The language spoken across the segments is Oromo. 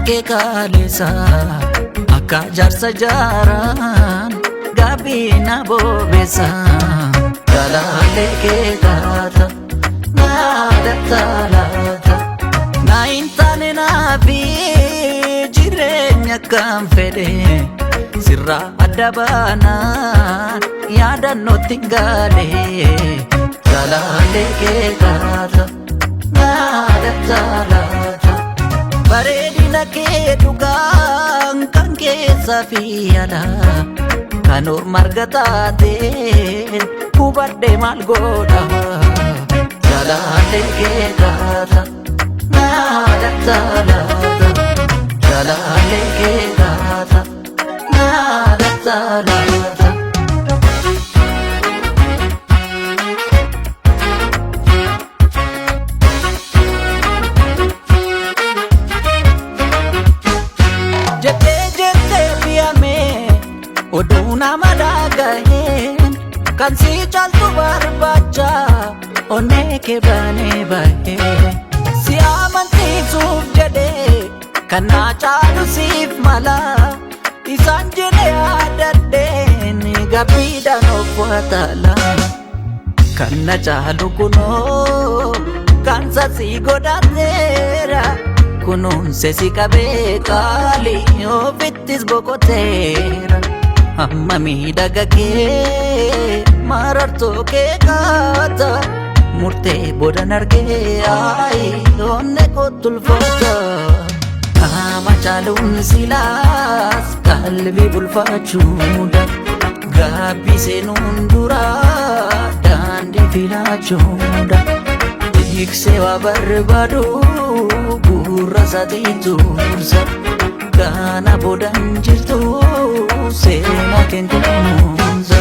ke kalesa akka jaarsa jaaraan gaabina bobeessa jaalale ke taata naada talaata na intane naafi jireenya kan fedhe sirra adda baanaan yaadannootti gaale jaalale ke taata naada talaata bareedina kee dhugaan kan keessa fi alaa kan ormarga taateen hubadhe maal godha jaalale kee taata naada talaata jaalale kee taata naada talaata oduna madagahen kan si chaltu barbacha onne ke bane bahe si amanti suf jade kana chalu sif mala isan jene adade ni gabida no fatala kana chalu kuno kan sa si godadera kunun se si kabe kali ofitis bokotera amma miidhaga kee marartoo kee kaata murtee boodan argee ayi onne kottulfoota qaama caaluun silaas qalbii bulfaachuudha gaabbii seenuun dura daandii filaachuudha tiksee waa barbaadu gurra isaatii tursa kana boodan jirtu sena kentuunza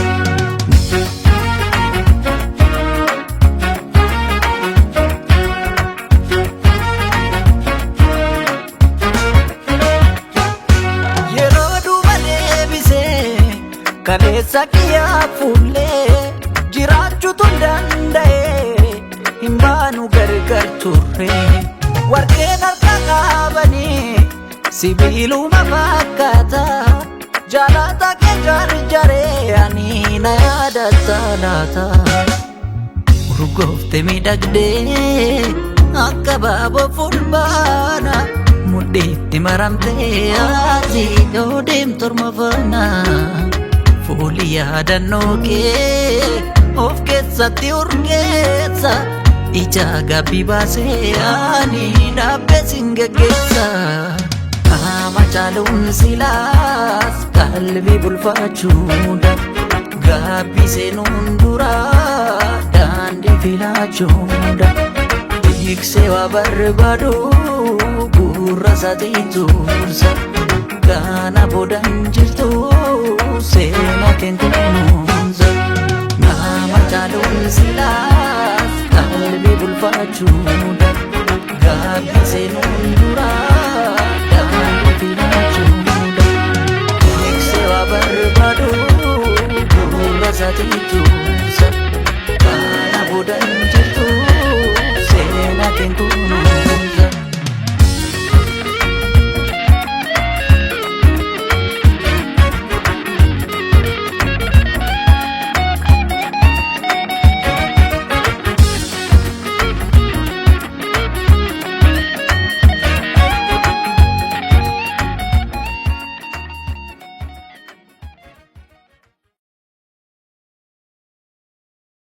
yero duba deebise kaleessa kiyyaa fuullee jiraachuutu danda'e hin baanu gargar turre warqeen harka qabanii sibiiluma fakkaata jaalata ke jarjare ani na yaadatta laata urgoofte miidhagde akka baaboo fulbaana mudhiitti maramte ati yoo deemtu orma faana fuuli yaadannoo kee of keessatti urgeessa ija gaabbii baasee ani dhaabbe sin geggeessa qaama caaluun silaas qalbii bulfaachuudha gaabbii seenuun dura daandii filaachuudha tiksee waa barbaadu gurra isaatii tursa kana boodan jirtu seena kentuunza qaama caaluun silaas qalbii bulfaachuudha gaabbii seenuun dura barbadu gurra isaatii tursa kana boodan jirtu